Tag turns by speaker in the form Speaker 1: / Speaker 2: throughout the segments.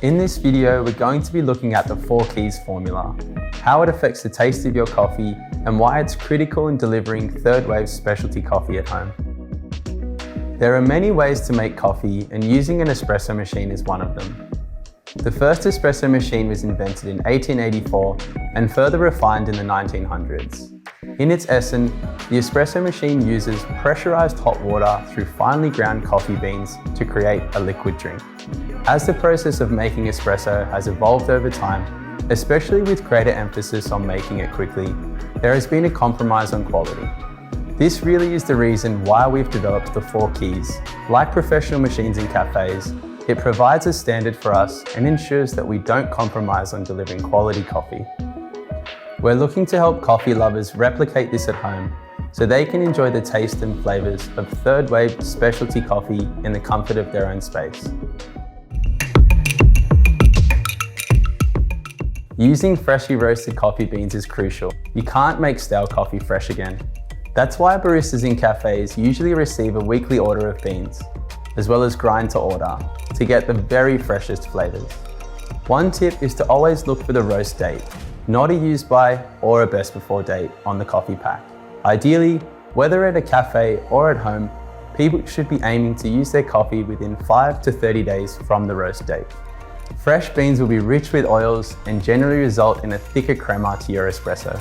Speaker 1: In this video, we're going to be looking at the 4 keys formula, how it affects the taste of your coffee, and why it's critical in delivering third wave specialty coffee at home. There are many ways to make coffee, and using an espresso machine is one of them. The first espresso machine was invented in 1884 and further refined in the 1900s. In its essence, the espresso machine uses pressurized hot water through finely ground coffee beans to create a liquid drink. As the process of making espresso has evolved over time, especially with greater emphasis on making it quickly, there has been a compromise on quality. This really is the reason why we've developed the 4 keys. Like professional machines in cafes, it provides a standard for us and ensures that we don't compromise on delivering quality coffee. We're looking to help coffee lovers replicate this at home so they can enjoy the taste and flavors of third wave specialty coffee in the comfort of their own space. Using freshly roasted coffee beans is crucial. You can't make stale coffee fresh again. That's why baristas in cafes usually receive a weekly order of beans, as well as grind to order, to get the very freshest flavors. One tip is to always look for the roast date, not a use by or a best before date on the coffee pack. Ideally, whether at a cafe or at home, people should be aiming to use their coffee within 5 to 30 days from the roast date. Fresh beans will be rich with oils and generally result in a thicker crema to your espresso.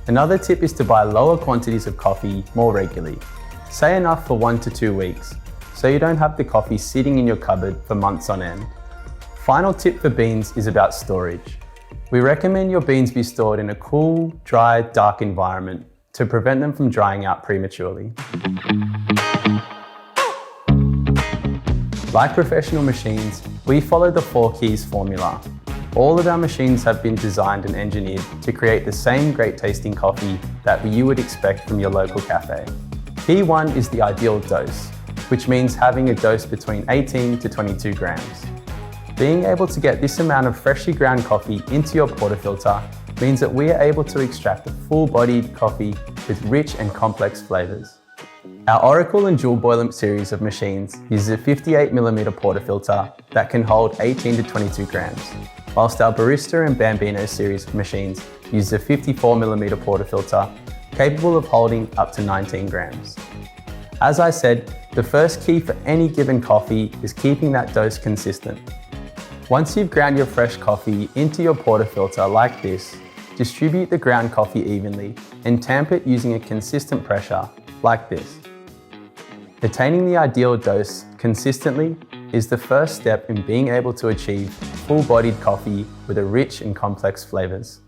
Speaker 1: Another tip is to buy lower quantities of coffee more regularly, say enough for 1 to 2 weeks, so you don't have the coffee sitting in your cupboard for months on end. Final tip for beans is about storage. We recommend your beans be stored in a cool, dry, dark environment to prevent them from drying out prematurely. Like professional machines, we follow the 4 keys formula. All of our machines have been designed and engineered to create the same great tasting coffee that you would expect from your local cafe. Key 1 is the ideal dose, which means having a dose between 18 to 22 grams. Being able to get this amount of freshly ground coffee into your portafilter means that we are able to extract a full-bodied coffee with rich and complex flavors. Our Oracle and Dual Boiler series of machines uses a 58mm portafilter that can hold 18 to 22 grams, whilst our Barista and Bambino series of machines uses a 54mm portafilter capable of holding up to 19 grams. As I said, the first key for any given coffee is keeping that dose consistent. Once you've ground your fresh coffee into your portafilter like this, distribute the ground coffee evenly and tamp it using a consistent pressure like this. Attaining the ideal dose consistently is the first step in being able to achieve full-bodied coffee with a rich and complex flavors.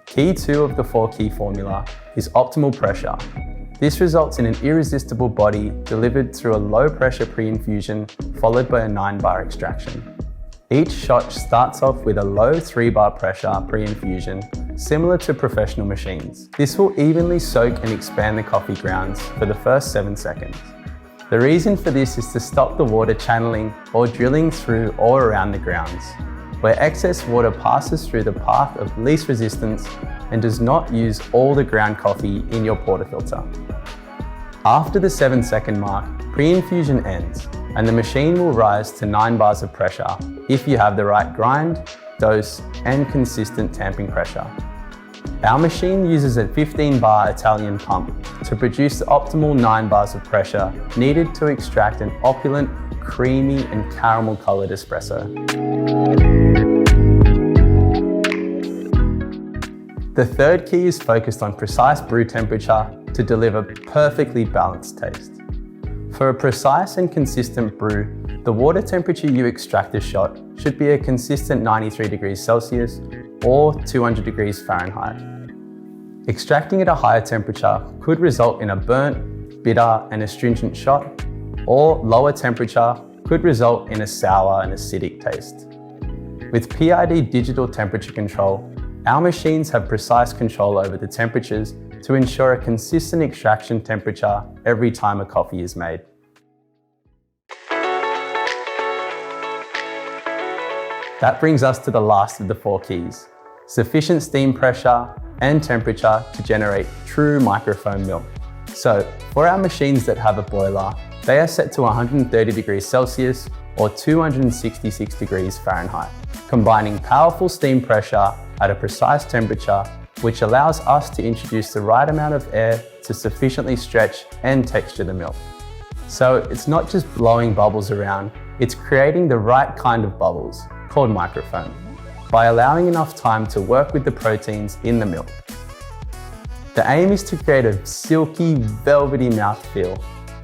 Speaker 1: Key 2 of the 4 key formula is optimal pressure. This results in an irresistible body delivered through a low pressure pre-infusion followed by a 9-bar extraction. Each shot starts off with a low 3-bar pressure pre-infusion, similar to professional machines. This will evenly soak and expand the coffee grounds for the first 7 seconds. The reason for this is to stop the water channeling or drilling through or around the grounds, where excess water passes through the path of least resistance and does not use all the ground coffee in your portafilter. After the 7-second mark, pre-infusion ends, and the machine will rise to 9 bars of pressure if you have the right grind, dose, and consistent tamping pressure. Our machine uses a 15-bar Italian pump to produce the optimal 9 bars of pressure needed to extract an opulent, creamy, and caramel-colored espresso. The third key is focused on precise brew temperature to deliver perfectly balanced taste. For a precise and consistent brew, the water temperature you extract the shot should be a consistent 93 degrees Celsius or 200 degrees Fahrenheit. Extracting at a higher temperature could result in a burnt, bitter, and astringent shot, or lower temperature could result in a sour and acidic taste. With PID digital temperature control, our machines have precise control over the temperatures to ensure a consistent extraction temperature every time a coffee is made. That brings us to the last of the 4 keys: sufficient steam pressure and temperature to generate true microfoam milk. So for our machines that have a boiler, They are set to 130 degrees Celsius or 266 degrees Fahrenheit, combining powerful steam pressure at a precise temperature, which allows us to introduce the right amount of air to sufficiently stretch and texture the milk. So it's not just blowing bubbles around, it's creating the right kind of bubbles, called microfoam, by allowing enough time to work with the proteins in the milk. The aim is to create a silky, velvety mouthfeel.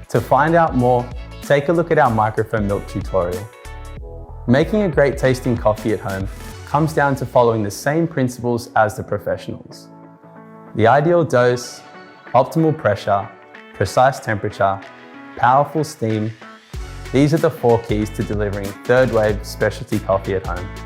Speaker 1: To find out more, take a look at our microfoam milk tutorial. Making a great tasting coffee at home comes down to following the same principles as the professionals. The ideal dose, optimal pressure, precise temperature, powerful steam. These are the 4 keys to delivering third wave specialty coffee at home.